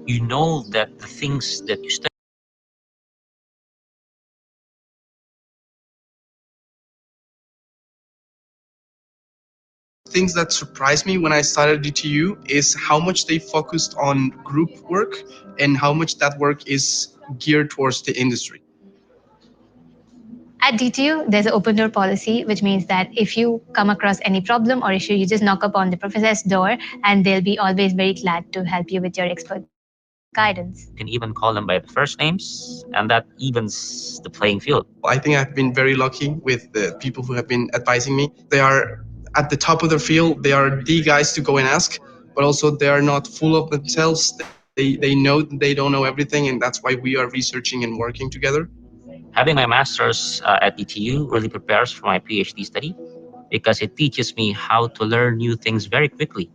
You know that the things that you study. Things that surprised me when I started DTU is how much they focused on group work and how much that work is geared towards the industry. At DTU, there's an open door policy, which means that if you come across any problem or issue, you just knock upon the professor's door and they'll be always very glad to help you with your expert guidance. You can even call them by the first names, and that evens the playing field. I think I've been very lucky with the people who have been advising me. They are at the top of their field. They are the guys to go and ask, but also they are not full of themselves. They know that they don't know everything, and that's why we are researching and working together. Having my master's at DTU really prepares for my PhD study because it teaches me how to learn new things very quickly.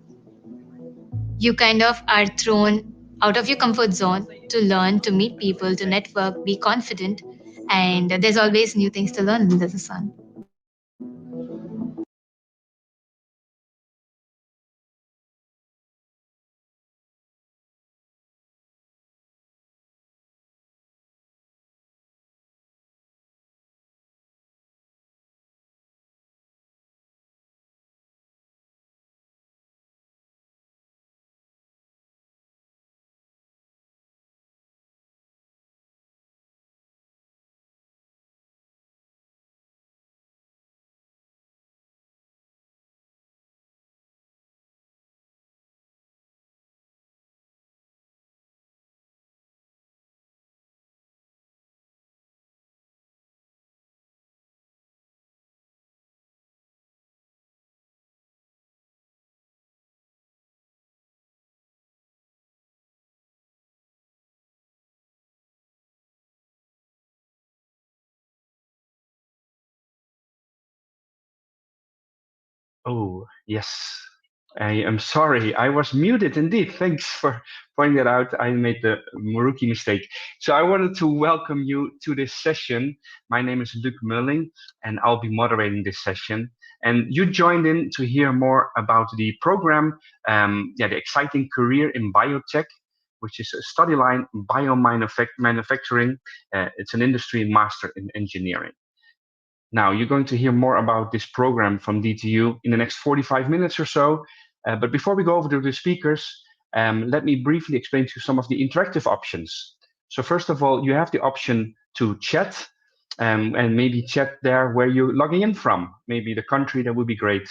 You kind of are thrown out of your comfort zone to learn, to meet people, to network, be confident, and there's always new things to learn under the sun. Oh, yes. I am sorry. I was muted indeed. Thanks for pointing that out. I made the rookie mistake. So I wanted to welcome you to this session. My name is Luc Mulling, and I'll be moderating this session. And you joined in to hear more about the program, the exciting career in biotech, which is a Studyline biomanufacturing. It's an industry master in engineering. Now, you're going to hear more about this program from DTU in the next 45 minutes or so. But before we go over to the speakers, let me briefly explain to you some of the interactive options. So first of all, you have the option to chat and maybe chat there where you're logging in from, maybe the country, that would be great.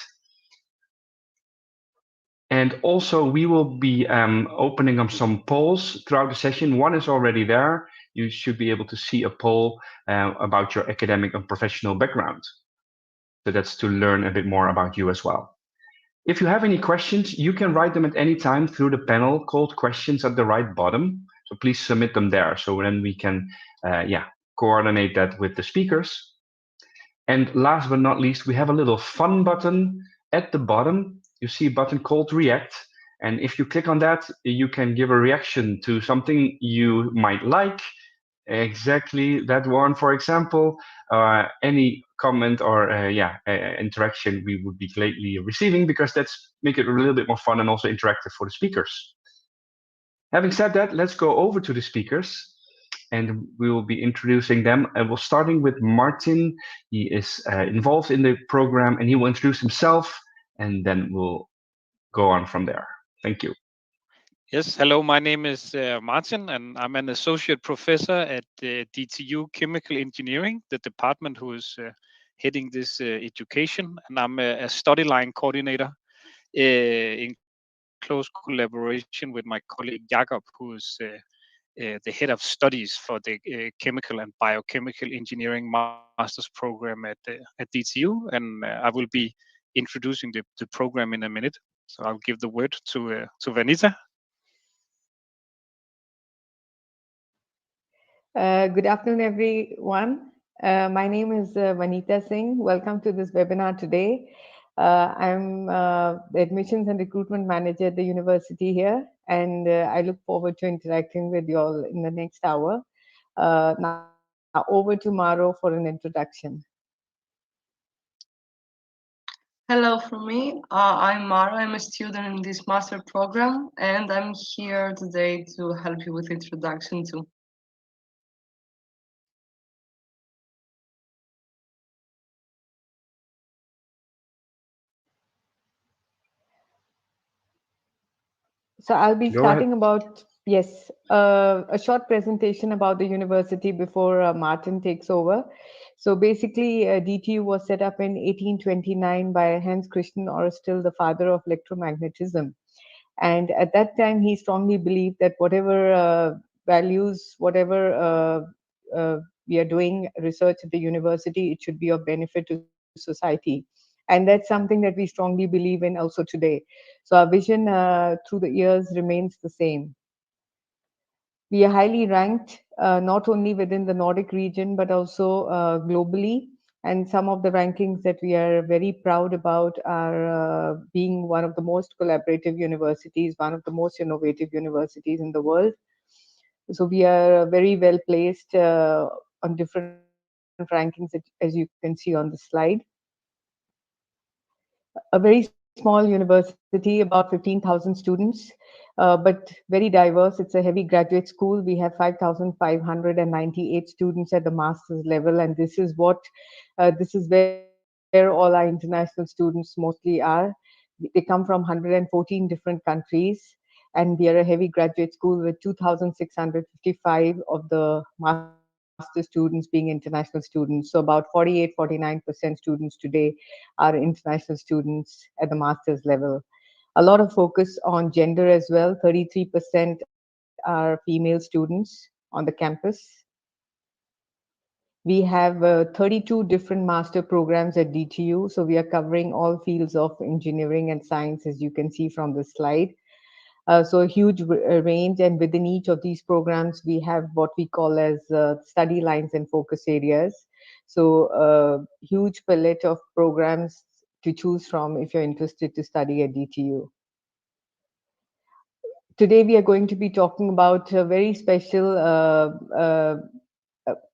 And also, we will be opening up some polls throughout the session. One is already there. You should be able to see a poll about your academic and professional background. So that's to learn a bit more about you as well. If you have any questions, you can write them at any time through the panel called questions at the right bottom. So please submit them there. So then we can, coordinate that with the speakers. And last but not least, we have a little fun button at the bottom. You see a button called React. And if you click on that, you can give a reaction to something you might like. Exactly that one, for example. Any comment or interaction we would be gladly receiving, because that's make it a little bit more fun and also interactive for the speakers. Having said that, let's go over to the speakers. And we will be introducing them. And we're starting with Martin. He is involved in the program, and he will introduce himself, and then we'll go on from there. Thank you. Yes, hello, my name is Martin, and I'm an associate professor at DTU Chemical Engineering, the department who is heading this education, and I'm a study line coordinator in close collaboration with my colleague Jakob, who is the head of studies for the chemical and biochemical engineering master's program at DTU, and I will be introducing the program in a minute. So I'll give the word to Vanita. Good afternoon, everyone. My name is Vanita Singh. Welcome to this webinar today. I'm the Admissions and Recruitment Manager at the university here, and I look forward to interacting with you all in the next hour. Now over to Maro for an introduction. Hello from me. I'm Mara. I'm a student in this master program, and I'm here today to help you with introduction to. So I'll be Go ahead. starting about, yes, a short presentation about the university before Martin takes over. So basically, DTU was set up in 1829 by Hans Christian Ørsted, the father of electromagnetism. And at that time, he strongly believed that whatever values, whatever we are doing research at the university, it should be of benefit to society. And that's something that we strongly believe in also today. So our vision through the years remains the same. We are highly ranked, not only within the Nordic region, but also globally. And some of the rankings that we are very proud about are being one of the most collaborative universities, one of the most innovative universities in the world. So we are very well placed on different rankings, as you can see on the slide. A very small university, about 15,000 students, but very diverse. It's a heavy graduate school. We have 5,598 students at the master's level, and this is where all our international students mostly are. They come from 114 different countries, and we are a heavy graduate school with 2,655 of the master students being international students. So about 48-49% students today are international students at the master's level. A lot of focus on gender as well. 33% are female students on the campus. We have 32 different master programs at DTU, so we are covering all fields of engineering and science, as you can see from the slide. So a huge range, and within each of these programs, we have what we call as study lines and focus areas. So huge palette of programs to choose from if you're interested to study at DTU. Today, we are going to be talking about a very special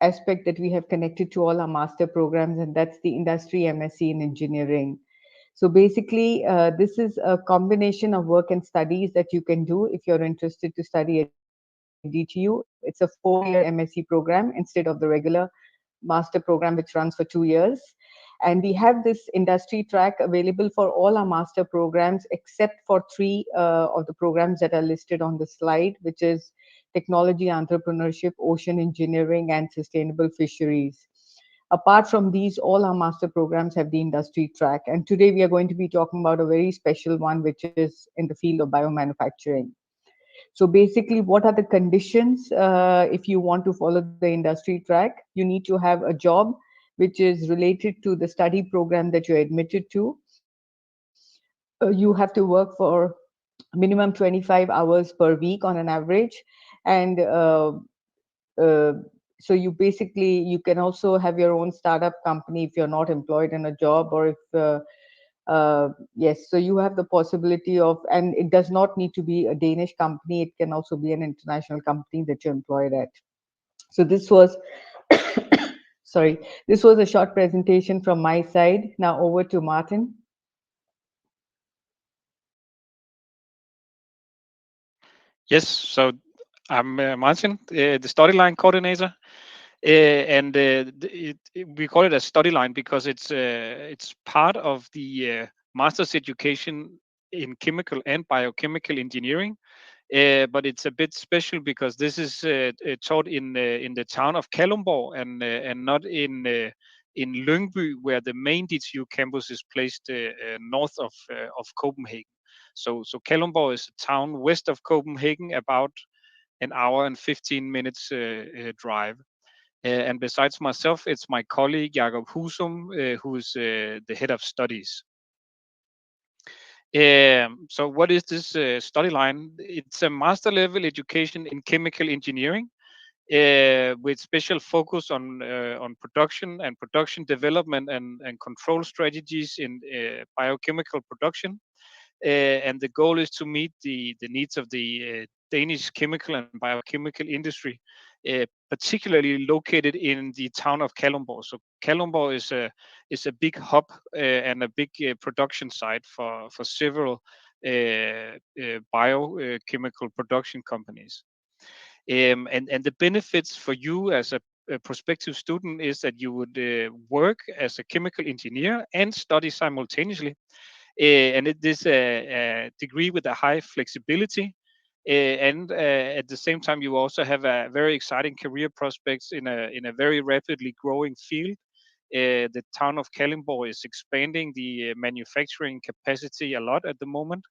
aspect that we have connected to all our master programs, and that's the industry MSc in engineering. So basically, this is a combination of work and studies that you can do if you're interested to study at DTU. It's a 4-year MSc program instead of the regular master program, which runs for 2 years. And we have this industry track available for all our master programs, except for three of the programs that are listed on the slide, which is technology, entrepreneurship, ocean engineering, and sustainable fisheries. Apart from these, all our master programs have the industry track. And today we are going to be talking about a very special one, which is in the field of biomanufacturing. So basically, what are the conditions if you want to follow the industry track? You need to have a job which is related to the study program that you're admitted to. You have to work for minimum 25 hours per week on an average, and uh, so you basically you can also have your own startup company if you're not employed in a job, or if yes, so you have the possibility of, and it does not need to be a Danish company, it can also be an international company that you're employed at. So this was sorry, this was a short presentation from my side. Now over to Martin. Yes, so I'm Martin, the Studyline coordinator, and we call it a Studyline because it's part of the master's education in chemical and biochemical engineering. But it's a bit special because this is taught in the town of Kalundborg and not in Lyngby, where the main DTU campus is placed north of Copenhagen. So Kalundborg is a town west of Copenhagen, about an hour and 15 minutes drive. And besides myself, it's my colleague Jakob Husum, who is the head of studies. So what is this study line? It's a master level education in chemical engineering with special focus on production and production development and control strategies in biochemical production. And the goal is to meet the needs of the Danish chemical and biochemical industry, particularly located in the town of Kalundborg. So Kalundborg is a big hub and a big production site for several biochemical production companies. And the benefits for you as a prospective student is that you would work as a chemical engineer and study simultaneously. And it is a degree with a high flexibility. And at the same time, you also have a very exciting career prospects in a very rapidly growing field. The town of Kalundborg is expanding the manufacturing capacity a lot at the moment.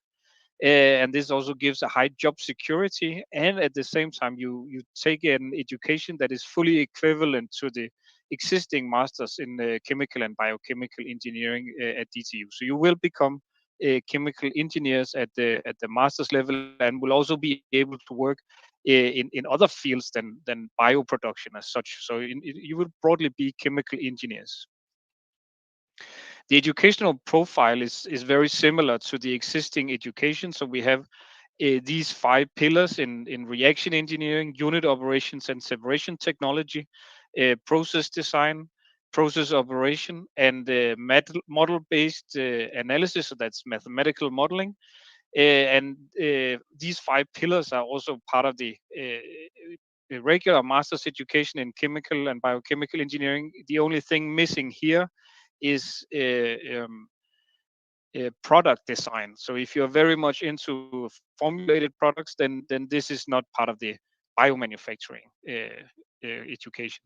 And this also gives a high job security, and at the same time you take an education that is fully equivalent to the existing masters in chemical and biochemical engineering at DTU. So you will become chemical engineers at the master's level, and will also be able to work in other fields than bioproduction as such. So you will broadly be chemical engineers. The educational profile is very similar to the existing education. So we have these 5 pillars in reaction engineering, unit operations and separation technology, process design, process operation, and model-based analysis. So that's mathematical modeling. And these 5 pillars are also part of the regular master's education in chemical and biochemical engineering. The only thing missing here is product design. So if you're very much into formulated products, then this is not part of the biomanufacturing education.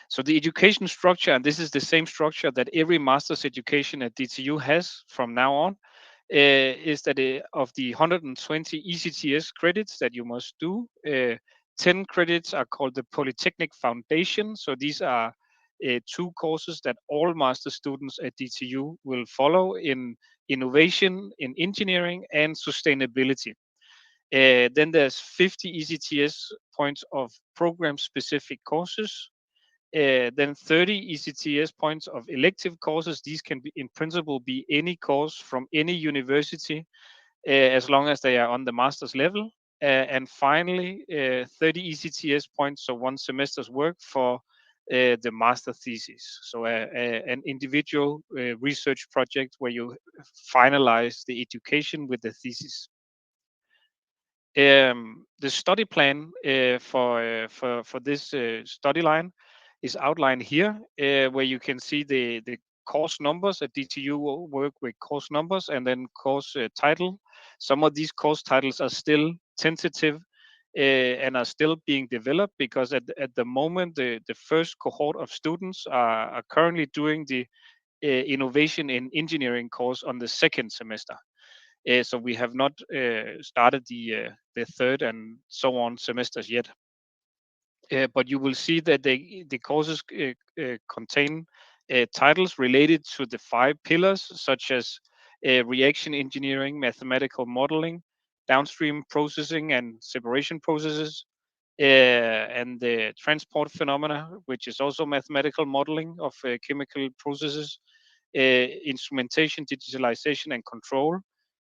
So the education structure, and this is the same structure that every master's education at DTU has from now on, is that of the 120 ECTS credits that you must do, 10 credits are called the Polytechnic Foundation. So these are 2 courses that all master students at DTU will follow in innovation, in engineering, and sustainability. Then there's 50 ECTS points of program-specific courses. Then 30 ECTS points of elective courses. These can be, in principle, be any course from any university, as long as they are on the master's level. And finally, 30 ECTS points, so 1 semester's work for the master thesis. So an individual research project where you finalize the education with the thesis. The study plan for this study line is outlined here, where you can see the course numbers. At DTU will work with course numbers and then course title. Some of these course titles are still tentative and are still being developed, because at the moment the first cohort of students are currently doing the innovation in engineering course on the second semester. So we have not started the third and so on semesters yet. But you will see that the courses contain titles related to the 5 pillars, such as reaction engineering, mathematical modeling, downstream processing and separation processes, and the transport phenomena, which is also mathematical modeling of chemical processes, instrumentation, digitalization, and control,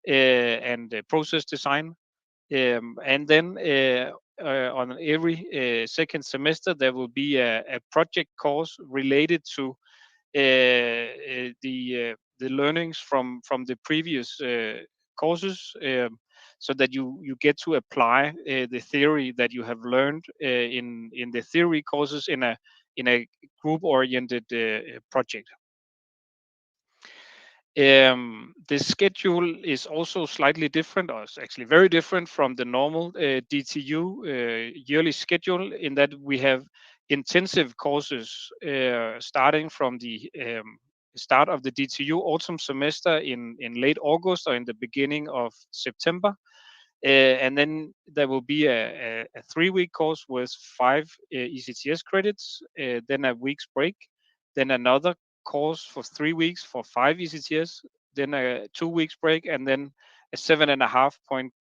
and process design. And then on every second semester, there will be a project course related to the learnings from the previous courses, so that you get to apply the theory that you have learned in the theory courses in a group-oriented project. The schedule is also slightly different, or it's actually very different from the normal DTU yearly schedule, in that we have intensive courses starting from the start of the DTU autumn semester in late August or in the beginning of September. And then there will be a 3-week course with 5 ECTS credits, then a week's break, then another course for 3 weeks for 5 ECTS, then a 2 weeks break, and then a 7.5 point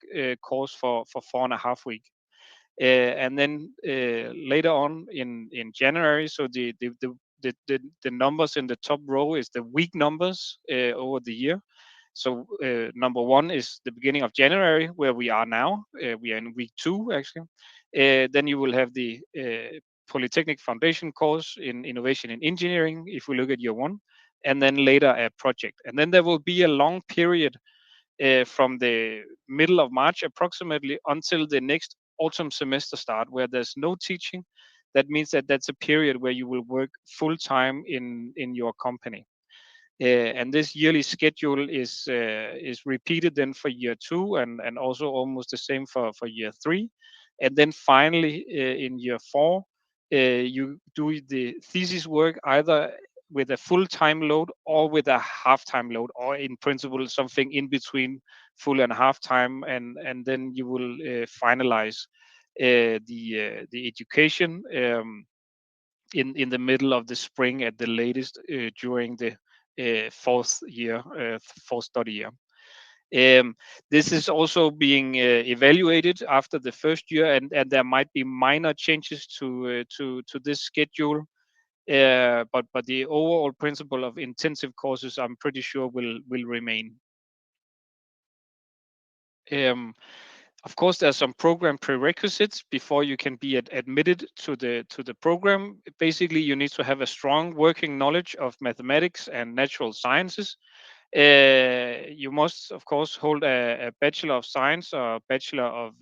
course for 4.5 weeks. And then later on in January, so the numbers in the top row is the week numbers over the year. So number 1 is the beginning of January, where we are now. We are in week 2 actually. Then you will have the Polytechnic Foundation course in Innovation in Engineering, if we look at year one, and then later a project. And then there will be a long period from the middle of March approximately until the next autumn semester start, where there's no teaching. That means that that's a period where you will work full time in your company. And this yearly schedule is repeated then for year two, and also almost the same for year three. And then finally in year four, you do the thesis work either with a full-time load or with a half-time load, or in principle something in between full and half-time, and then you will finalize the education in the middle of the spring at the latest, during the fourth study year. This is also being evaluated after the first year, and there might be minor changes to this schedule. But the overall principle of intensive courses, I'm pretty sure will remain. Of course, there's some program prerequisites before you can be admitted to the program. Basically, you need to have a strong working knowledge of mathematics and natural sciences. You must, of course, hold a Bachelor of Science or a Bachelor of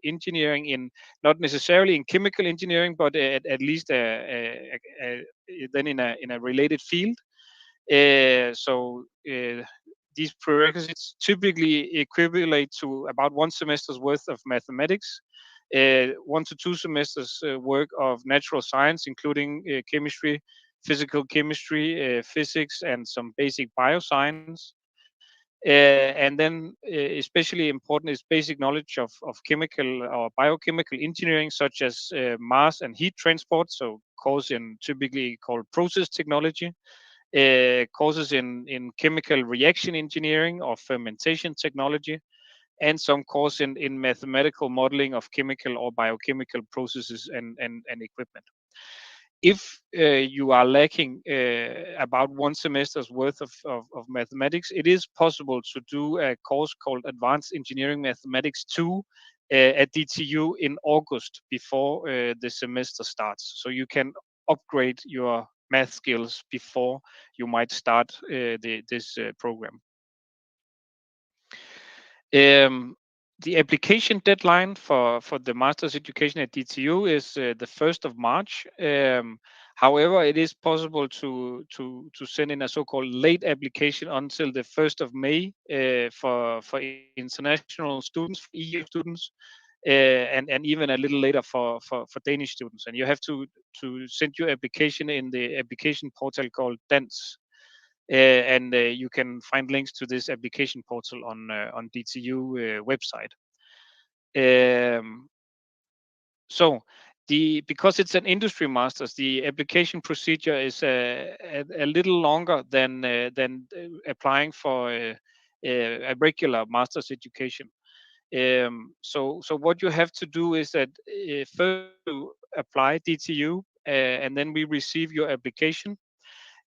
Engineering in, not necessarily in chemical engineering, but at least then in a related field. These prerequisites typically equivalent to about one semester's worth of mathematics, 1 to 2 semesters work of natural science, including chemistry, physical chemistry, physics, and some basic bioscience. And then especially important is basic knowledge of chemical or biochemical engineering, such as mass and heat transport, so course in typically called process technology, courses in chemical reaction engineering or fermentation technology, and some course in mathematical modeling of chemical or biochemical processes and equipment. If you are lacking about one semester's worth of mathematics, it is possible to do a course called Advanced Engineering Mathematics 2 at DTU in August before the semester starts. So you can upgrade your math skills before you might start this program. The application deadline for the master's education at DTU is the 1st of March. However, it is possible to send in a so-called late application until the 1st of May for international students, for EU students, and even a little later for Danish students. And you have to send your application in the application portal called Dance. And you can find links to this application portal on DTU website. So because it's an industry master's, the application procedure is a little longer than applying for a regular master's education. So what you have to do is that first you apply DTU, and then we receive your application.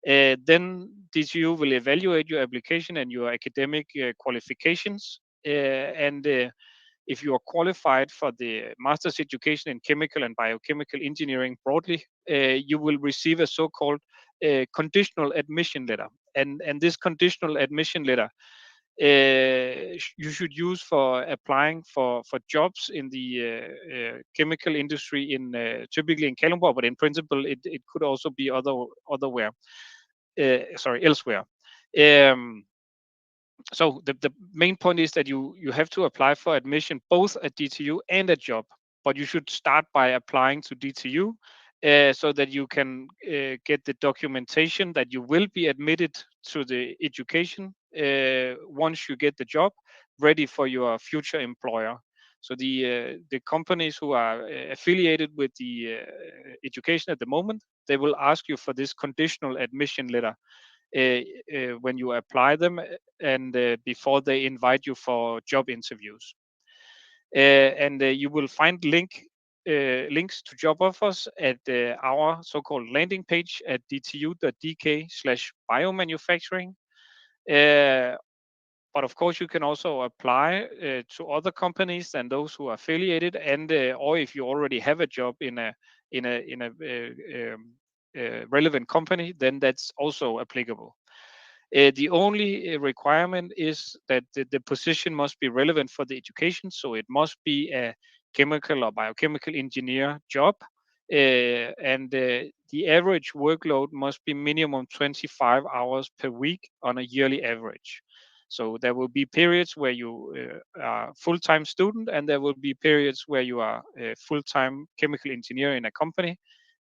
Then DTU will evaluate your application and your academic qualifications. And if you are qualified for the master's education in chemical and biochemical engineering broadly, you will receive a so-called conditional admission letter. And this conditional admission letter you should use for applying for jobs in the chemical industry in typically in Kalundborg, but in principle it could also be elsewhere. So the main point is that you have to apply for admission both at DTU and at job, but you should start by applying to DTU so that you can get the documentation that you will be admitted to the education once you get the job, ready for your future employer. So the companies who are affiliated with the education at the moment, they will ask you for this conditional admission letter when you apply them, and before they invite you for job interviews. And you will find links to job offers at our so-called landing page at dtu.dk/biomanufacturing. but of course, you can also apply to other companies than those who are affiliated, and or if you already have a job in a relevant company, then that's also applicable. The only requirement is that the position must be relevant for the education, so it must be a chemical or biochemical engineer job, and the average workload must be minimum 25 hours per week on a yearly average. So there will be periods where you are full-time student, and there will be periods where you are a full-time chemical engineer in a company,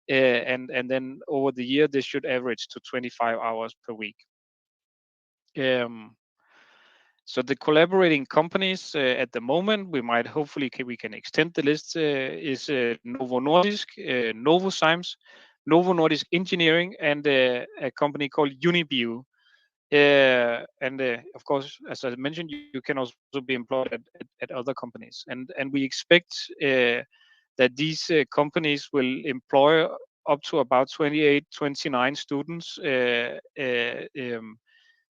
and then over the year this should average to 25 hours per week. So the collaborating companies at the moment, we might hopefully we can extend the list, is Novo Nordisk, Novozymes, Novo Nordisk Engineering, and a company called Unibio. And of course, as I mentioned, you can also be employed at other companies. And we expect that these companies will employ up to about 28, 29 students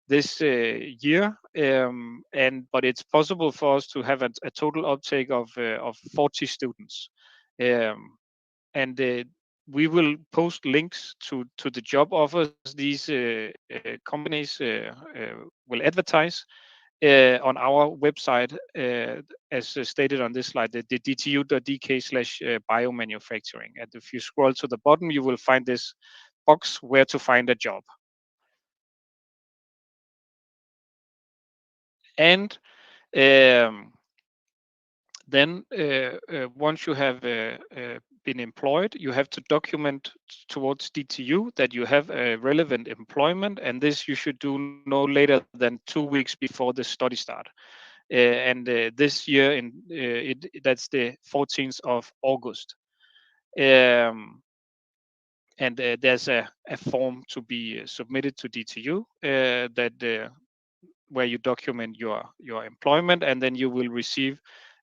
this year, but it's possible for us to have a total uptake of 40 students, and we will post links to the job offers these companies will advertise on our website, as stated on this slide, the dtu.dk/biomanufacturing. And if you scroll to the bottom, you will find this box where to find a job. And then once you have been employed, you have to document towards DTU that you have a relevant employment, and this you should do no later than 2 weeks before the study start. And this year, that's the 14th of August. And there's a form to be submitted to DTU where you document your employment, and then you will receive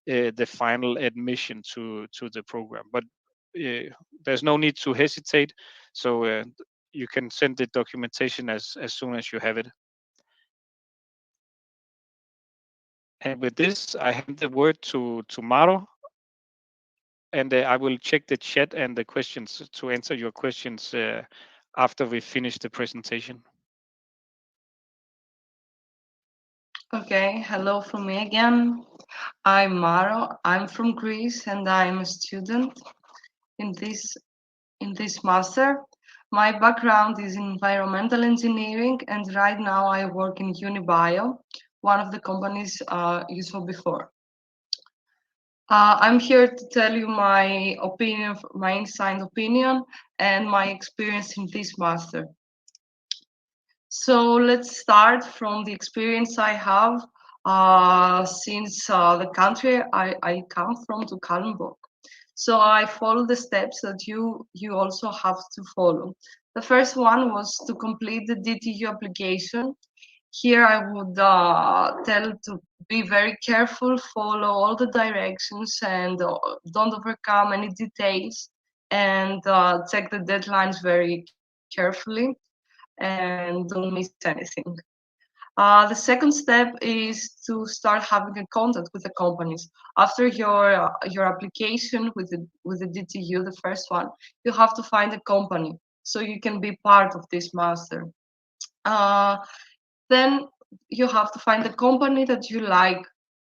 the final admission to the program. But there's no need to hesitate, so you can send the documentation as soon as you have it. And with this, I hand the word to Maro, and I will check the chat and the questions to answer your questions after we finish the presentation. Okay, hello from me again. I'm Maro. I'm from Greece and I'm a student in this master. My background is in environmental engineering, and right now I work in Unibio, one of the companies you saw before. I'm here to tell you my opinion, my inside opinion, and my experience in this master. So let's start from the experience I have since the country I come from, to Kalundborg. So I follow the steps that you also have to follow. The first one was to complete the DTU application. Here I would tell to be very careful, follow all the directions, and don't overcome any details, and check the deadlines very carefully, and don't miss anything. The second step is to start having a contact with the companies. After your application with the DTU, the first one, you have to find a company so you can be part of this master. Then you have to find a company that you like.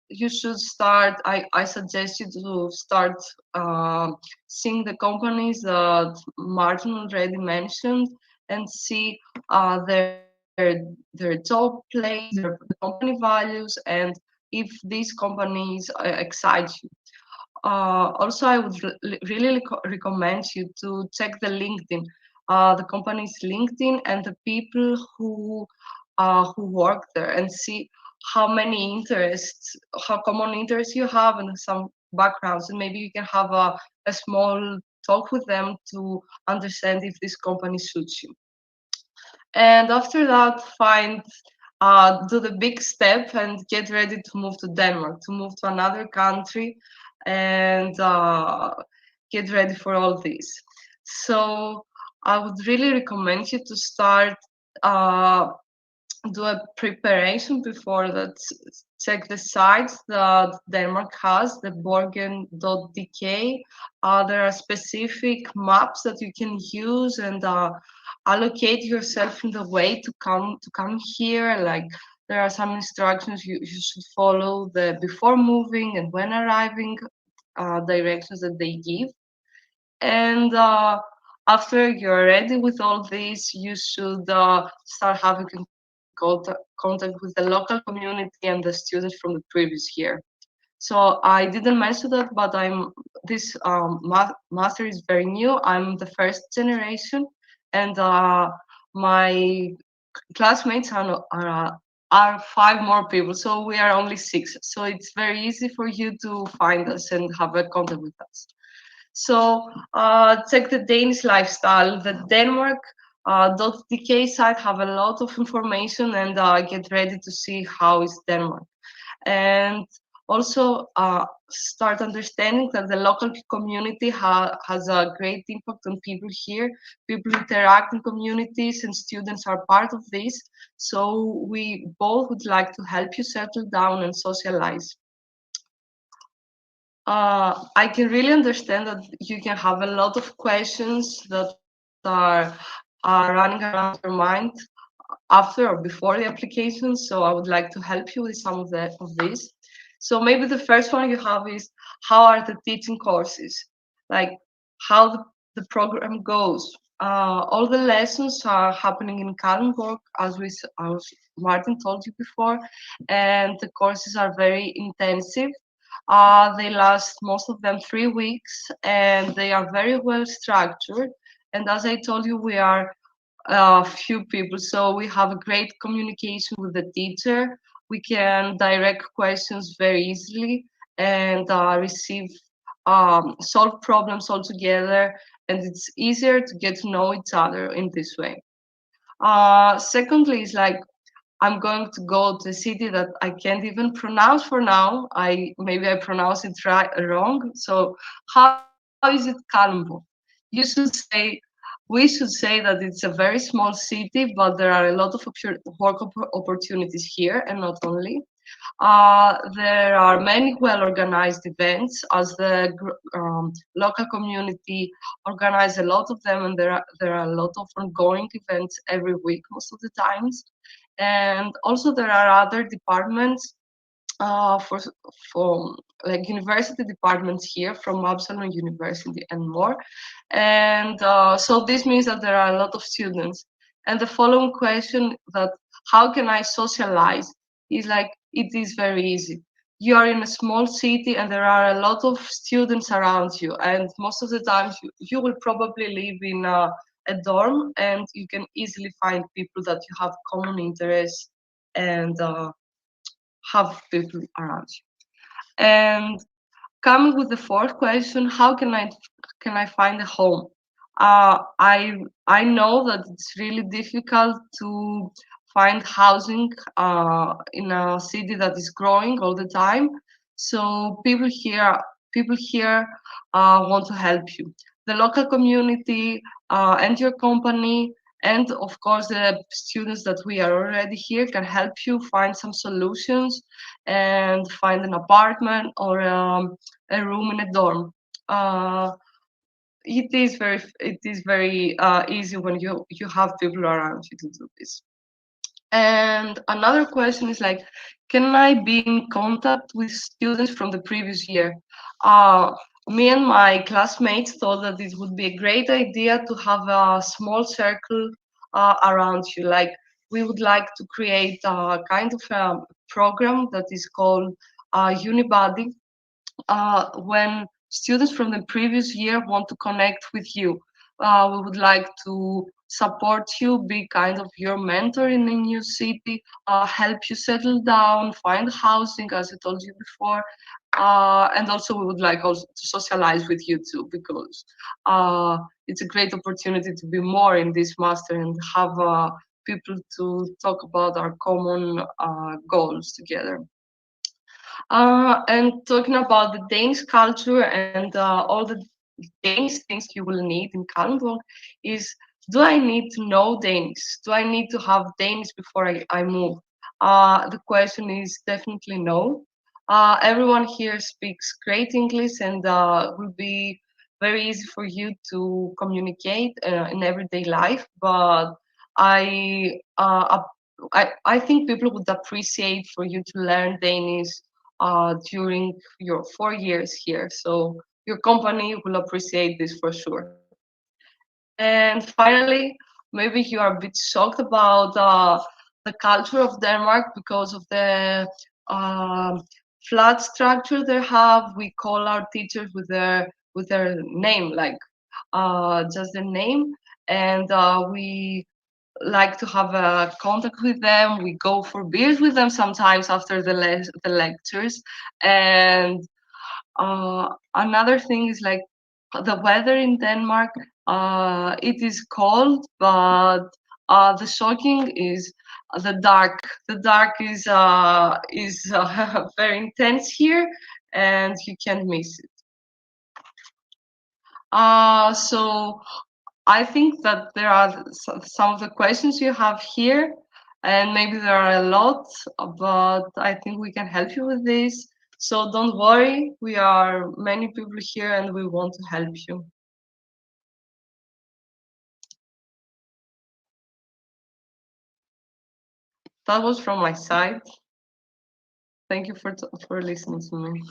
You should start. I suggest you to start seeing the companies that Martin already mentioned, and see their job place, the company values, and if these companies excite you. Also, I would really recommend you to check the LinkedIn, the company's LinkedIn, and the people who work there, and see how many interests, how common interests you have, and some backgrounds, and maybe you can have a small talk with them to understand if this company suits you. And after that, do the big step and get ready to move to Denmark, to move to another country, and get ready for all this. So I would really recommend you to start do a preparation before that. Check the sites that Denmark has, the Borgen.dk. There are specific maps that you can use and allocate yourself in the way to come here. Like there are some instructions you should follow the before moving and when arriving directions that they give. And after you're ready with all this, you should start having contact with the local community and the students from the previous year. So I didn't mention that, but this master is very new. I'm the first generation, and my classmates are 5 more people, so we are only 6. So it's very easy for you to find us and have a contact with us. So check the Danish lifestyle. The Denmark .dk site have a lot of information, and get ready to see how is Denmark. And also start understanding that the local community has a great impact on people here. People interact in communities and students are part of this. So we both would like to help you settle down and socialize. I can really understand that you can have a lot of questions that are running around your mind after or before the application. So I would like to help you with some of these. So maybe the first one you have is, how are the teaching courses? Like how the program goes. All the lessons are happening in Kalundborg, as Martin told you before, and the courses are very intensive. They last, most of them, 3 weeks, and they are very well structured. And as I told you, we are a few people, so we have a great communication with the teacher. We can direct questions very easily and receive solve problems all together, and it's easier to get to know each other in this way. Secondly, is like, I'm going to go to a city that I can't even pronounce for now. Maybe I pronounce it wrong. So how is it Kalundborg? You should say, we should say that it's a very small city, but there are a lot of work opportunities here, and not only. There are many well-organized events, as the local community organize a lot of them, and there are a lot of ongoing events every week, most of the times. And also there are other departments for like university departments here from Absalon University and more. And so this means that there are a lot of students. And the following question, that how can I socialize, is like, it is very easy. You are in a small city and there are a lot of students around you, and most of the times you will probably live in a dorm, and you can easily find people that you have common interests and have people around you. And coming with the fourth question, how can I find a home? I know that it's really difficult to find housing in a city that is growing all the time. So people here want to help you. The local community and your company, and of course the students that we are already here, can help you find some solutions and find an apartment or a room in a dorm. It is very easy when you have people around you to do this. And another question is like, can I be in contact with students from the previous year? Me and my classmates thought that it would be a great idea to have a small circle around you. Like, we would like to create a kind of a program that is called Unibody, when students from the previous year want to connect with you. We would like to support you, be kind of your mentor in a new city, help you settle down, find housing, as I told you before. And also we would like also to socialize with you too, because it's a great opportunity to be more in this master and have people to talk about our common goals together. And talking about the Danish culture and all the Danish things you will need in Kalundborg, is do I need to know Danish? Do I need to have Danish before I move? The question is definitely no. Everyone here speaks great English, and will be very easy for you to communicate in everyday life. But I, uh, I think people would appreciate for you to learn Danish during your 4 years here. So your company will appreciate this for sure. And finally, maybe you are a bit shocked about the culture of Denmark because of the flat structure they have. We call our teachers with their name, like just their name, and we like to have a contact with them. We go for beers with them sometimes after the lectures, and another thing is like the weather in Denmark. It is cold, but the shocking is the dark. The dark is very intense here, and you can't miss it. So I think that there are some of the questions you have here, and maybe there are a lot, but I think we can help you with this. So don't worry, we are many people here and we want to help you. That was from my side. Thank you for listening to me.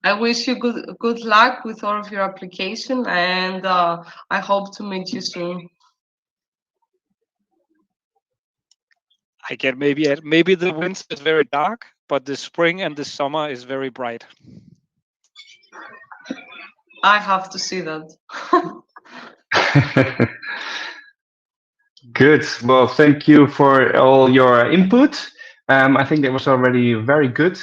I wish you good luck with all of your application, and I hope to meet you soon. I get maybe the winter is very dark, but the spring and the summer is very bright. I have to see that. Good. Well, thank you for all your input. I think that was already very good.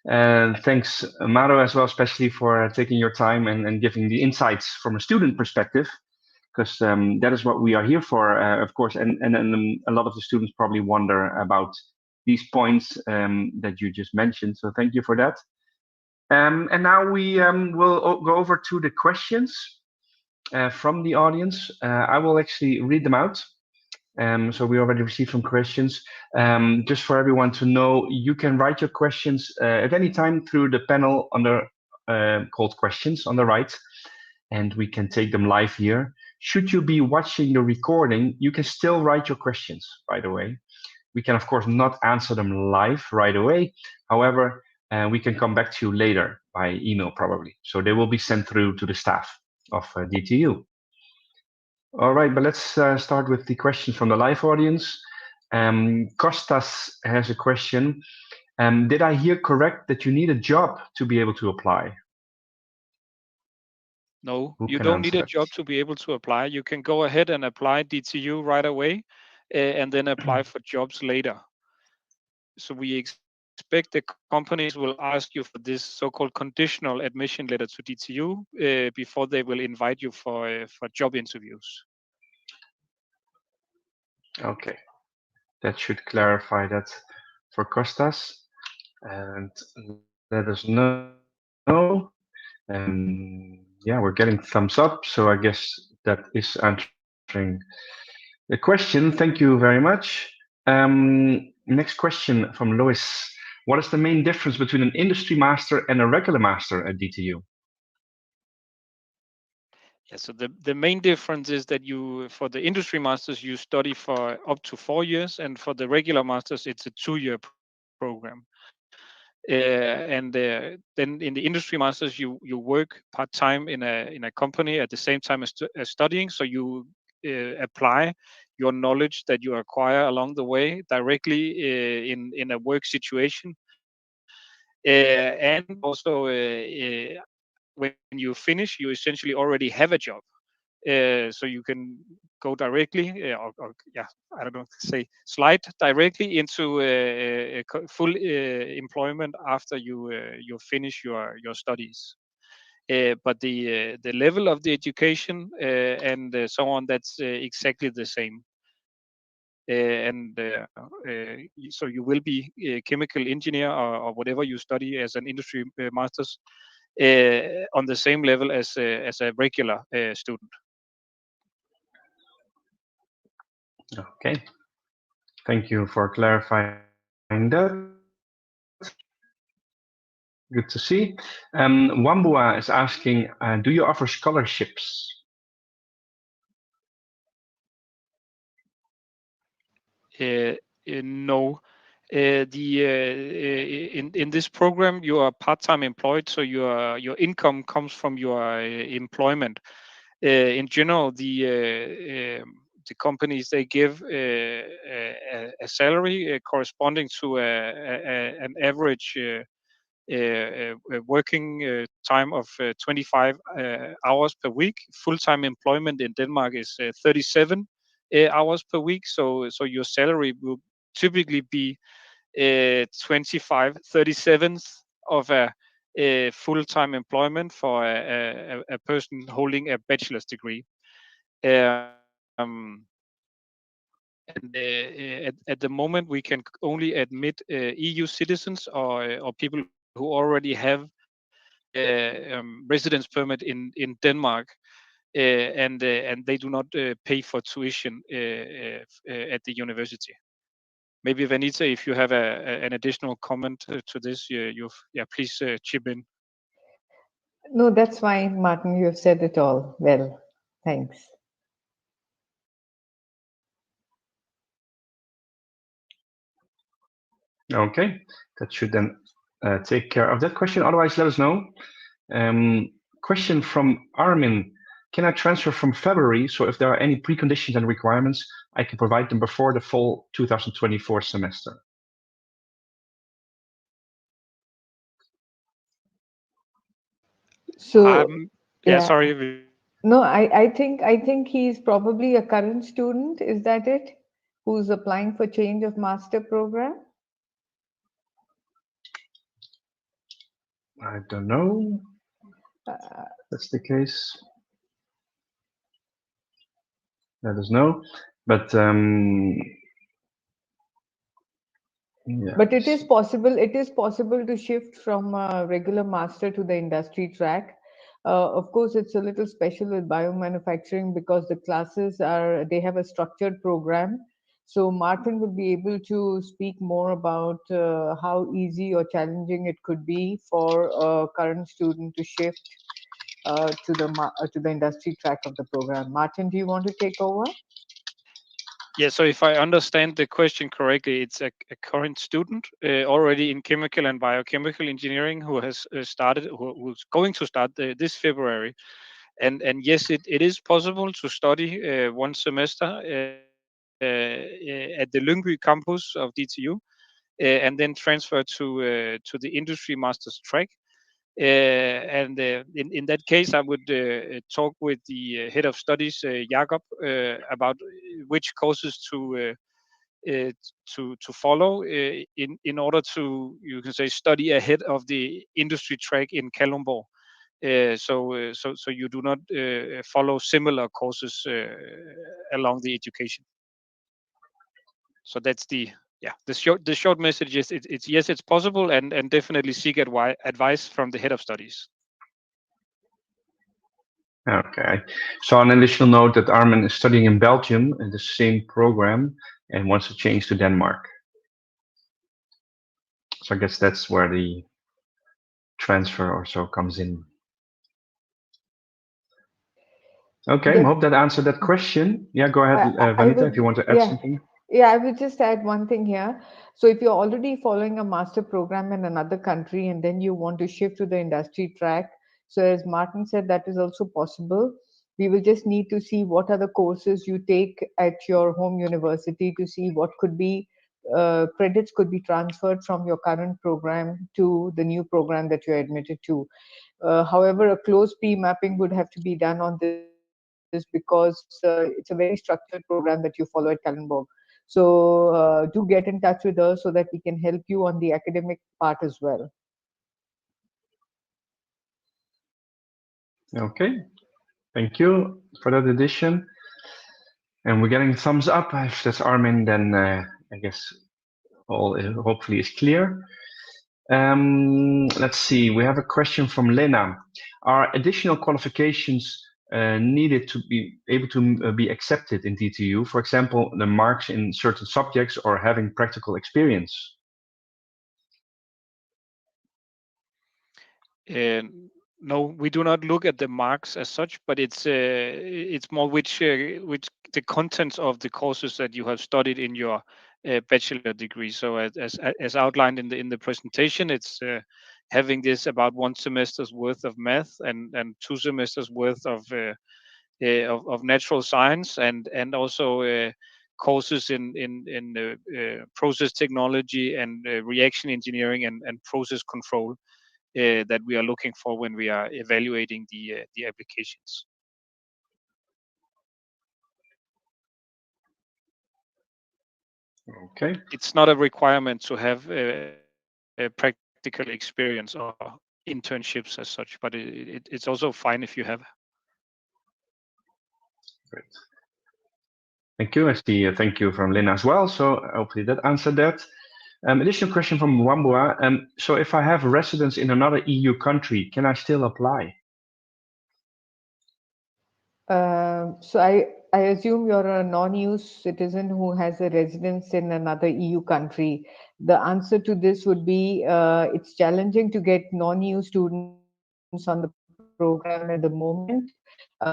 And thanks, Maro, as well, especially for taking your time and giving the insights from a student perspective, because that is what we are here for, of course. And a lot of the students probably wonder about these points that you just mentioned. So thank you for that. And now we will go over to the questions from the audience. I will actually read them out. So we already received some questions. Just for everyone to know, you can write your questions at any time through the panel under called questions on the right, and we can take them live here. Should you be watching the recording, you can still write your questions, by the way. We can, of course, not answer them live right away. However, we can come back to you later by email, probably. So they will be sent through to the staff of DTU. All right, but let's start with the question from the live audience. Kostas has a question. Did I hear correct that you need a job to be able to apply? No, Who you can don't need answer a job to be able to apply. You can go ahead and apply DTU right away and then apply for jobs later. So we expect the companies will ask you for this so-called conditional admission letter to DTU before they will invite you for job interviews. Okay, that should clarify that for Kostas. And let us know. Yeah, we're getting thumbs up, so I guess that is answering the question. Thank you very much. Next question from Lois. What is the main difference between an industry master and a regular master at DTU? Yeah, so the main difference is that for the industry masters, you study for up to 4 years, and for the regular masters, it's a 2-year program. Then in the industry masters, you work part-time in a company at the same time as studying. So you apply your knowledge that you acquire along the way directly in a work situation. And also when you finish, you essentially already have a job. So you can go directly, or yeah, I don't know, say slide directly into full employment after you finish your studies. But the level of the education and so on, that's exactly the same. So you will be a chemical engineer or whatever you study as an industry master's on the same level as a regular student. Okay. Thank you for clarifying that. Good to see. Wambua is asking, do you offer scholarships? No. In this program, you are part-time employed, so your income comes from your employment. In general, the companies, they give a salary corresponding to an average working time of 25 hours per week. Full-time employment in Denmark is 37 hours per week. So your salary will typically be 25/37 of a full-time employment for a person holding a bachelor's degree. At the moment, we can only admit EU citizens or people who already have residence permit in Denmark, and they do not pay for tuition at the university. Maybe Vanita, if you have an additional comment to this, please chip in. No, that's fine, Martin. You have said it all well. Thanks. Okay, that should then take care of that question. Otherwise, let us know. Question from Armin. Can I transfer from February? So if there are any preconditions and requirements, I can provide them before the fall 2024 semester. So Sorry. No, I think he's probably a current student. Is that it? Who's applying for change of master program? I don't know. That's the case. Let us know. But yeah. But it is possible. It is possible to shift from a regular master to the industry track. Of course, it's a little special with biomanufacturing because the classes they have a structured program. So Martin will be able to speak more about how easy or challenging it could be for a current student to shift to the industry track of the program. Martin, do you want to take over? Yeah, so if I understand the question correctly, it's a current student already in chemical and biochemical engineering who has who's going to start this February. And yes, it is possible to study one semester at the Lyngby campus of DTU and then transfer to the industry master's track. In that case, I would talk with the head of studies, Jakob, about which courses to follow in order to, you can say, study ahead of the industry track in Kalundborg. So you do not follow similar courses along the education. So that's the short message is it's yes, it's possible, and definitely seek advice from the head of studies. Okay. So an additional note that Armin is studying in Belgium in the same program and wants to change to Denmark. So I guess that's where the transfer or so comes in. Okay, I hope that answered that question. Yeah, go ahead, Vanita, if you want to add something. Yeah, I would just add one thing here. So if you're already following a master program in another country and then you want to shift to the industry track, so as Martin said, that is also possible. We will just need to see what are the courses you take at your home university to see what could be credits could be transferred from your current program to the new program that you're admitted to. However, a close P-mapping would have to be done on this because it's a very structured program that you follow at Kalundborg. So do get in touch with us so that we can help you on the academic part as well. Okay, thank you for that addition. And we're getting thumbs up. If that's Armin, then I guess all hopefully is clear. Let's see, we have a question from Lena. Are additional qualifications needed to be able to be accepted in DTU? For example, the marks in certain subjects or having practical experience? No, we do not look at the marks as such, but it's more which the contents of the courses that you have studied in your bachelor degree. So as outlined in the presentation, it's having this about 1 semester's worth of math and 2 semesters worth of natural science and also courses in process technology and reaction engineering and process control that we are looking for when we are evaluating the applications. Okay. It's not a requirement to have a practical experience or internships as such, but it's also fine if you have. Great. Thank you. I see thank you from Lina as well. So hopefully that answered that. Additional question from Wambua. So if I have residence in another EU country, can I still apply? So I assume you're a non-EU citizen who has a residence in another EU country. The answer to this would be it's challenging to get non-EU students on the program at the moment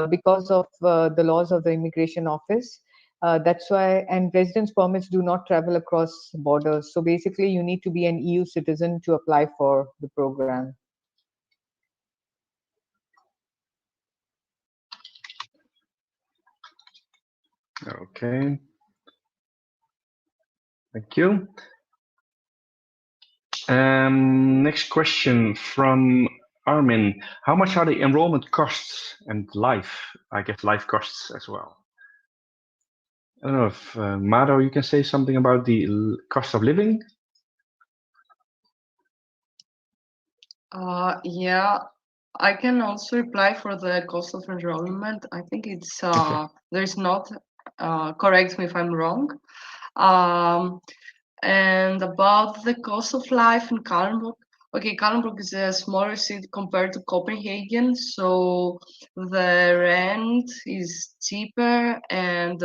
because of the laws of the immigration office. That's why, and residence permits do not travel across borders. So basically, you need to be an EU citizen to apply for the program. Okay. Thank you. Next question from Armin. How much are the enrollment costs and I guess life costs as well? I don't know if Mado, you can say something about the cost of living? Yeah, I can also apply for the cost of enrollment. I think it's there's not correct me if I'm wrong. And about the cost of life in Kalundborg. Okay, Kalundborg is a smaller city compared to Copenhagen, so the rent is cheaper, and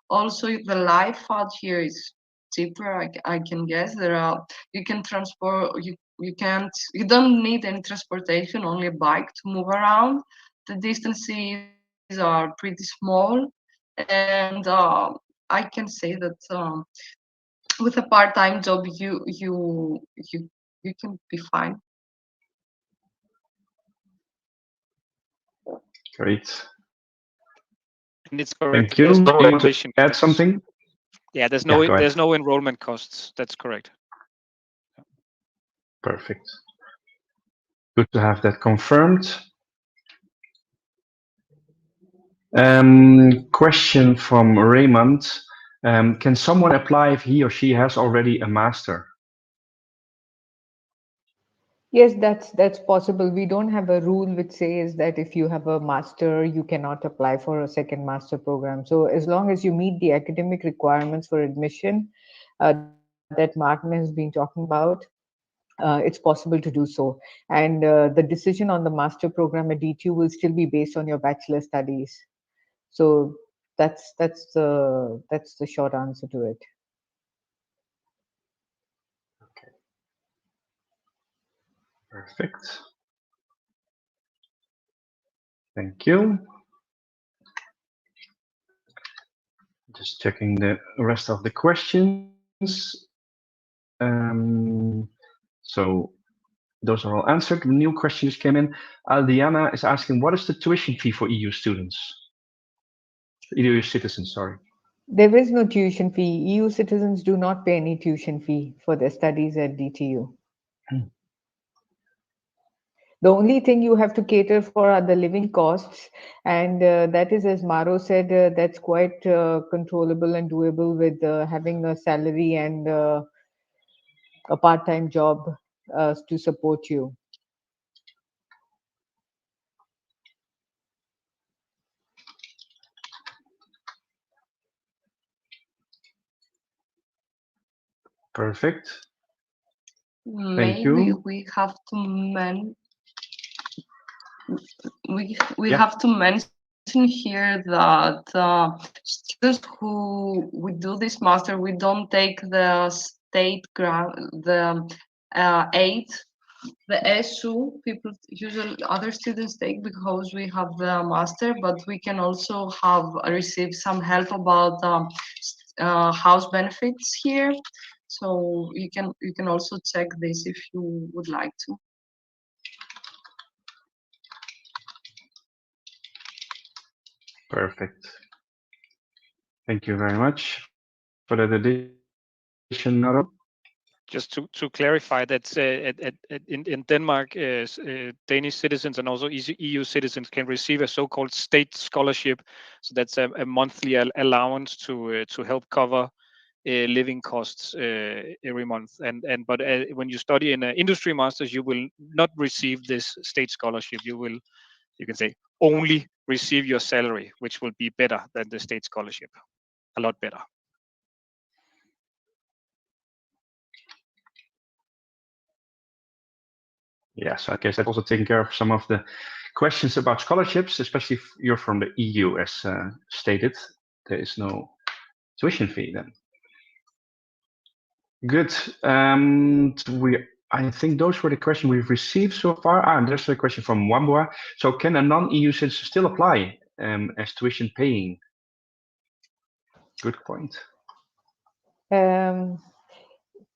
also the life out here is cheaper. I can guess there are you can transport you don't need any transportation, only a bike to move around. The distances are pretty small, and I can say that with a part-time job you can be fine. Great. And it's correct. Thank you. There's no Do you want to admission add costs. something? Yeah, there's Yeah, no enrollment costs. That's correct. Perfect. Good to have that confirmed. Question from Raymond. Can someone apply if he or she has already a master? Yes, that's possible. We don't have a rule which says that if you have a master, you cannot apply for a second master program. So as long as you meet the academic requirements for admission that Martin has been talking about, it's possible to do so. And the decision on the master program at DTU will still be based on your bachelor studies. So that's the short answer to it. Okay. Perfect. Thank you. Just checking the rest of the questions. So those are all answered. New questions came in. Aldiana is asking, what is the tuition fee for EU students? EU citizens, sorry. There is no tuition fee. EU citizens do not pay any tuition fee for their studies at DTU. The only thing you have to cater for are the living costs, and that is, as Maro said, that's quite controllable and doable with having a salary and a part-time job to support you. Perfect. Maybe Thank you. we have to we have to mention here that students who we do this master, we don't take the state grant, the aid, the SU. People usually other students take because we have the master, but we can also have receive some help about house benefits here. So you can also check this if you would like to. Perfect. Thank you very much for that addition, Naro. Just to clarify that in Denmark, Danish citizens and also EU citizens can receive a so-called state scholarship. So that's a monthly allowance to help cover living costs every month. But when you study in an industry masters, you will not receive this state scholarship. You can say, only receive your salary, which will be better than the state scholarship, a lot better. Yeah, so I guess that's also taking care of some of the questions about scholarships, especially if you're from the EU, as stated. There is no tuition fee then. Good. I think those were the questions we've received so far. And there's a question from Wambua. So can a non-EU citizen still apply as tuition paying? Good point.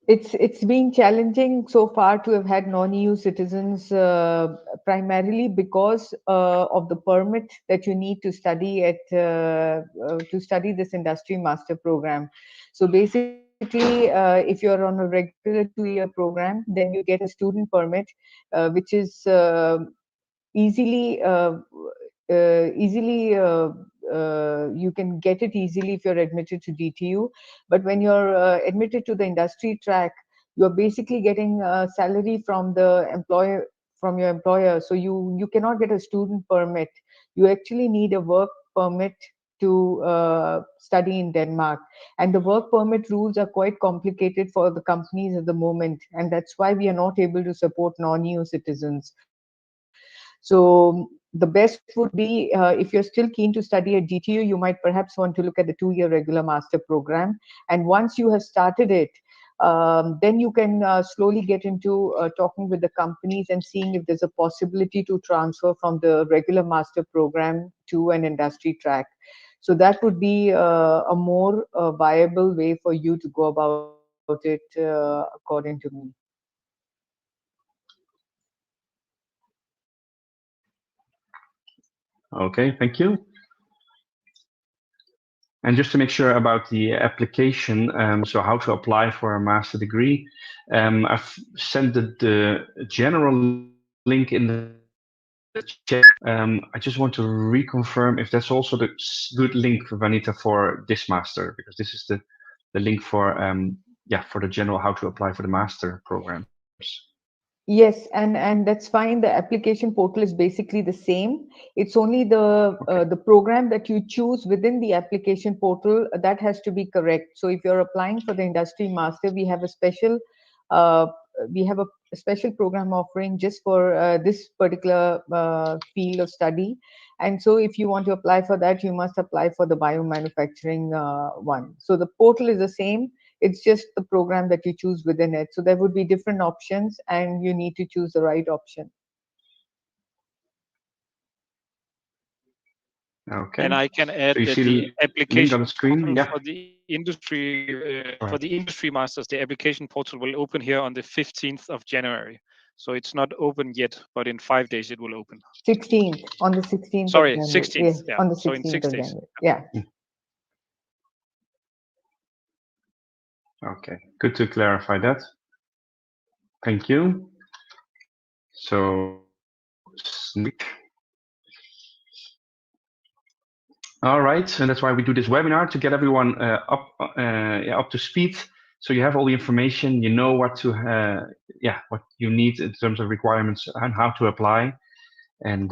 It's been challenging so far to have had non-EU citizens primarily because of the permit that you need to study this industry master program. So basically, if you're on a regular 2-year program, then you get a student permit, which is easily you can get it easily if you're admitted to DTU. But when you're admitted to the industry track, you're basically getting a salary from the employer, from your employer. So you cannot get a student permit. You actually need a work permit to study in Denmark. And the work permit rules are quite complicated for the companies at the moment. And that's why we are not able to support non-EU citizens. So the best would be, if you're still keen to study at DTU, you might perhaps want to look at the 2-year regular master program. And once you have started it, then you can slowly get into talking with the companies and seeing if there's a possibility to transfer from the regular master program to an industry track. So that would be a more viable way for you to go about it, according to me. Okay, thank you. And just to make sure about the application, so how to apply for a master degree, I've sent the general link in the chat. I just want to reconfirm if that's also the good link for Vanita for this master, because this is the link for for the general how to apply for the master programs. Yes, and that's fine. The application portal is basically the same. It's only the program that you choose within the application portal that has to be correct. So if you're applying for the industry master, we have a special uh, program offering just for this particular field of study. And so if you want to apply for that, you must apply for the biomanufacturing one. So the portal is the same. It's just the program that you choose within it. So there would be different options and you need to choose the right option. Okay. And I can add so you that see the application link on the screen. portal Yeah. for the industry masters, the application portal will open here on the 15th of January. So it's not open yet, but in 5 days it will open. 16th, on the 16th Sorry, of January. 16th. Yes, Yeah. on the So in 16th 6 of days. January. Yeah. Okay, good to clarify that. Thank you. So, sneak. All right, and that's why we do this webinar, to get everyone up to speed. So you have all the information, you know what to what you need in terms of requirements and how to apply. And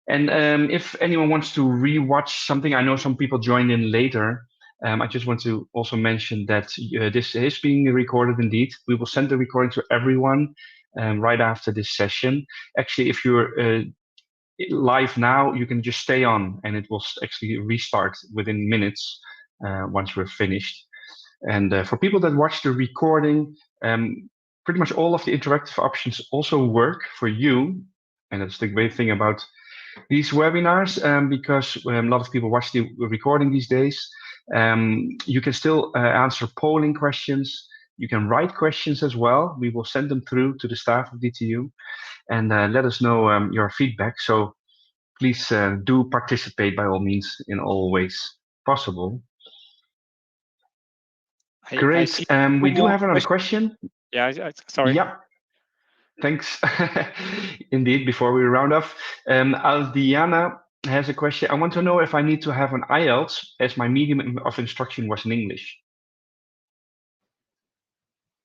if anyone wants to re-watch something, I know some people joined in later. I just want to also mention that this is being recorded indeed. We will send the recording to everyone right after this session. Actually, if you're live now, you can just stay on and it will actually restart within minutes once we're finished. And for people that watch the recording, pretty much all of the interactive options also work for you. And that's the great thing about these webinars, because a lot of people watch the recording these days. You can still answer polling questions. You can write questions as well. We will send them through to the staff of DTU and let us know your feedback. So please do participate by all means in all ways possible. Great. We do have another question. Yeah, sorry. Yeah. Thanks. Indeed, before we round off, Aldiana has a question. I want to know if I need to have an IELTS as my medium of instruction was in English.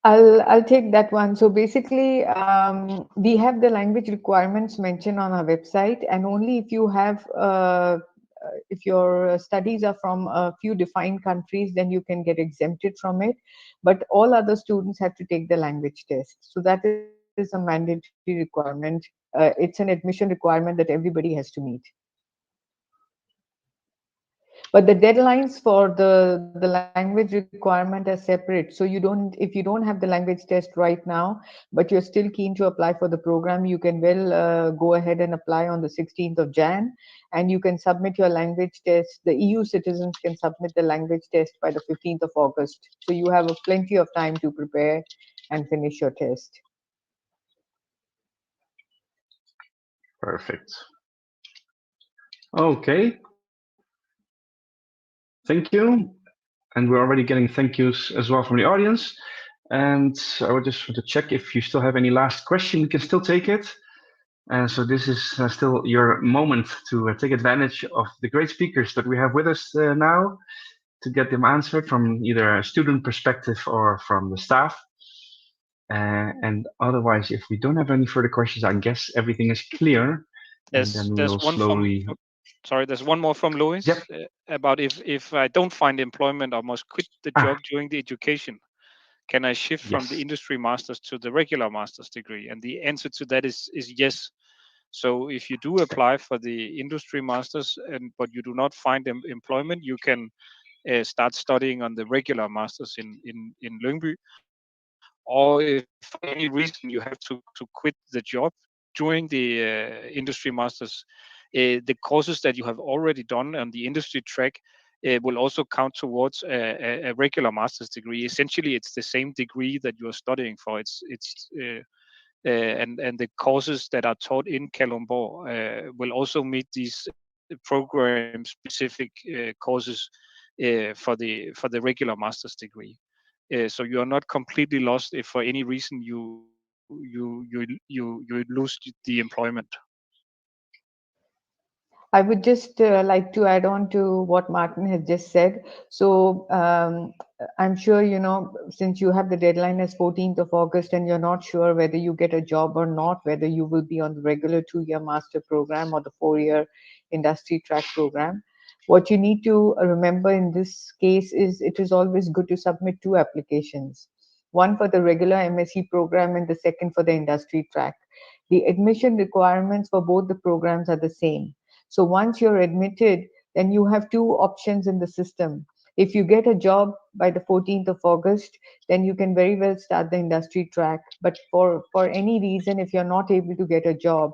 I'll take that one. So basically, we have the language requirements mentioned on our website, and only if you have if your studies are from a few defined countries, then you can get exempted from it. But all other students have to take the language test. So that is a mandatory requirement. It's an admission requirement that everybody has to meet. But the deadlines for the language requirement are separate. So if you don't have the language test right now, but you're still keen to apply for the program, you can go ahead and apply on the 16th of Jan, and you can submit your language test. The EU citizens can submit the language test by the 15th of August. So you have plenty of time to prepare and finish your test. Perfect. Okay. Thank you. And we're already getting thank yous as well from the audience. And I would just want to check if you still have any last question, we can still take it. So this is still your moment to take advantage of the great speakers that we have with us now to get them answered from either a student perspective or from the staff. And otherwise, if we don't have any further questions, I guess everything is clear. And then we'll slowly... Sorry, there's one more from Louis. Yep. About if I don't find employment, I must quit the job during the education. Can I shift from the industry master's to the regular master's degree? And the answer to that is yes. So if you do apply for the industry master's, but you do not find employment, you can start studying on the regular master's in Lyngby. Or if for any reason you have to quit the job during the industry masters, the courses that you have already done on the industry track will also count towards a regular master's degree. Essentially, it's the same degree that you are studying for. And the courses that are taught in Kalundborg will also meet these program-specific courses for the regular master's degree. So you are not completely lost if for any reason you lose the employment. I would just like to add on to what Martin has just said. So I'm sure, since you have the deadline as 14th of August and you're not sure whether you get a job or not, whether you will be on the regular 2-year master program or the 4-year industry track program, what you need to remember in this case is it is always good to submit 2 applications, one for the regular MSc program and the second for the industry track. The admission requirements for both the programs are the same. So once you're admitted, then you have 2 options in the system. If you get a job by the 14th of August, then you can very well start the industry track. But for any reason, if you're not able to get a job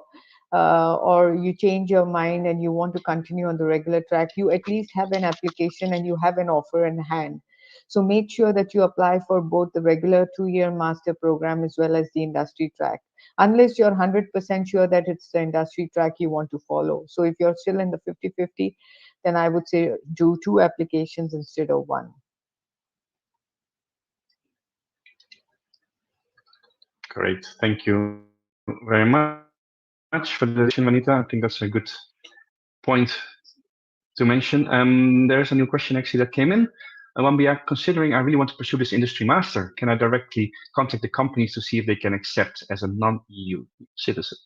or you change your mind and you want to continue on the regular track, you at least have an application and you have an offer in hand. So make sure that you apply for both the regular 2-year master program as well as the industry track, unless you're 100% sure that it's the industry track you want to follow. So if you're still in the 50-50, then I would say do 2 applications instead of 1. Great. Thank you very much for the addition, Vanita. I think that's a good point to mention. There's a new question actually that came in. Wambia, considering I really want to pursue this industry master, can I directly contact the companies to see if they can accept as a non-EU citizen?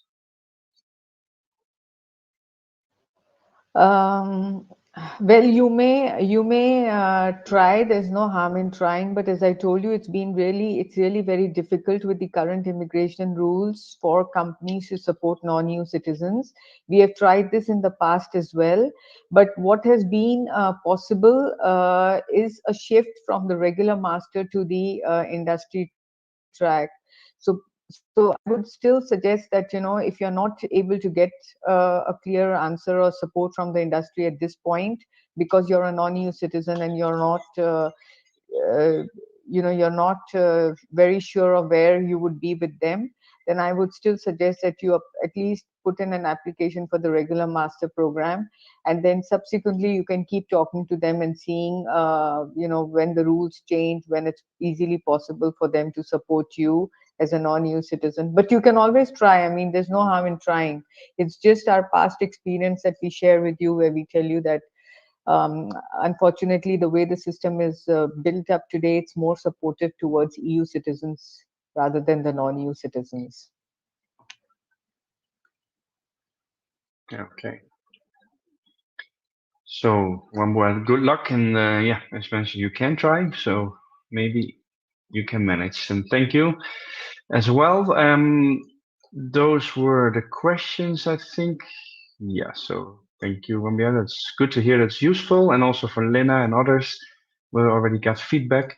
Well, you may try. There's no harm in trying, but as I told you, it's really very difficult with the current immigration rules for companies to support non-EU citizens. We have tried this in the past as well, but what has been possible is a shift from the regular master to the industry track. So I would still suggest that, if you're not able to get a clear answer or support from the industry at this point, because you're a non-EU citizen and uh, you're not very sure of where you would be with them, then I would still suggest that you at least put in an application for the regular master program, and then subsequently you can keep talking to them and seeing, when the rules change, when it's easily possible for them to support you as a non-EU citizen. But you can always try. I mean, there's no harm in trying. It's just our past experience that we share with you, where we tell you that unfortunately, the way the system is built up today, it's more supportive towards EU citizens rather than the non-EU citizens. Okay. So one more good luck, and yeah, as mentioned, you can try. So maybe you can manage. And thank you as well. Those were the questions, I think. Yeah. So thank you, Wambia. That's good to hear. That's useful, and also for Lena and others, we already got feedback.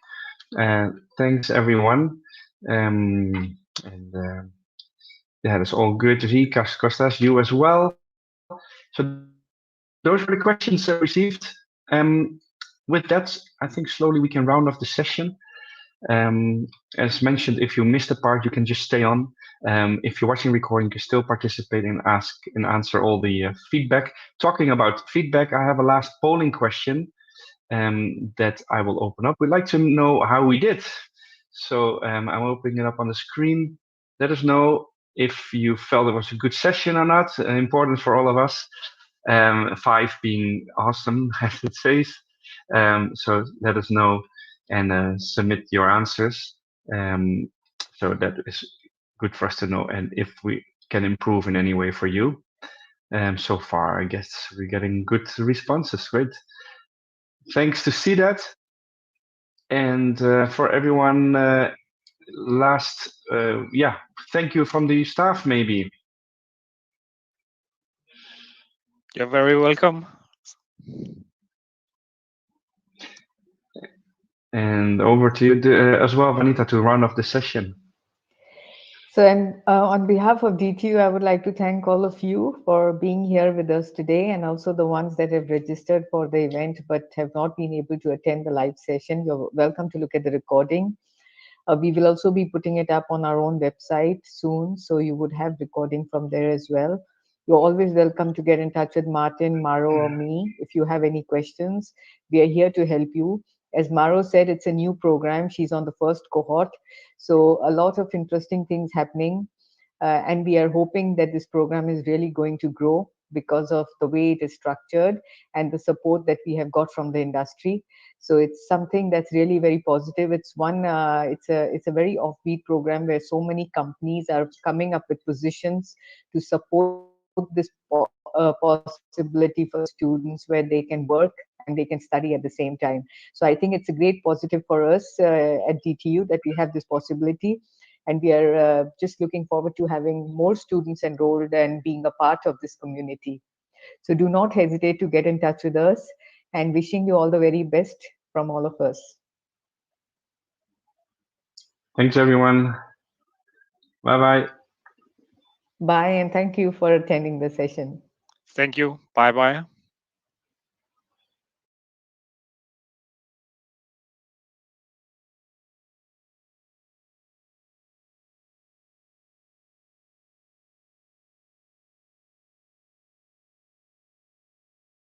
Thanks everyone. And yeah, that's all good. Rika, Kostas, you as well. So those were the questions received. With that, I think slowly we can round off the session. As mentioned, if you missed a part, you can just stay on. If you're watching recording, you can still participate and ask and answer all the feedback. Talking about feedback, I have a last polling question that I will open up. We'd like to know how we did. So I'm opening it up on the screen. Let us know if you felt it was a good session or not. Important for all of us. 5 being awesome, as it says. So let us know and submit your answers. So that is good for us to know, and if we can improve in any way for you. So far, I guess we're getting good responses. Great. Thanks to see that. And for everyone, yeah, thank you from the staff, maybe. You're very welcome. And over to you as well, Vanita, to round off the session. So, and on behalf of DTU, I would like to thank all of you for being here with us today, and also the ones that have registered for the event but have not been able to attend the live session. You're welcome to look at the recording. We will also be putting it up on our own website soon, so you would have recording from there as well. You're always welcome to get in touch with Martin, Maro, or me if you have any questions. We are here to help you. As Maro said, it's a new program. She's on the first cohort, so a lot of interesting things happening. And we are hoping that this program is really going to grow because of the way it is structured and the support that we have got from the industry. So it's something that's really very positive. It's a very offbeat program where so many companies are coming up with positions to support this possibility for students, where they can work and they can study at the same time. So I think it's a great positive for us at DTU that we have this possibility. And we are just looking forward to having more students enrolled and being a part of this community. So do not hesitate to get in touch with us, and wishing you all the very best from all of us. Thanks, everyone. Bye-bye. Bye, and thank you for attending the session. Thank you. Bye bye.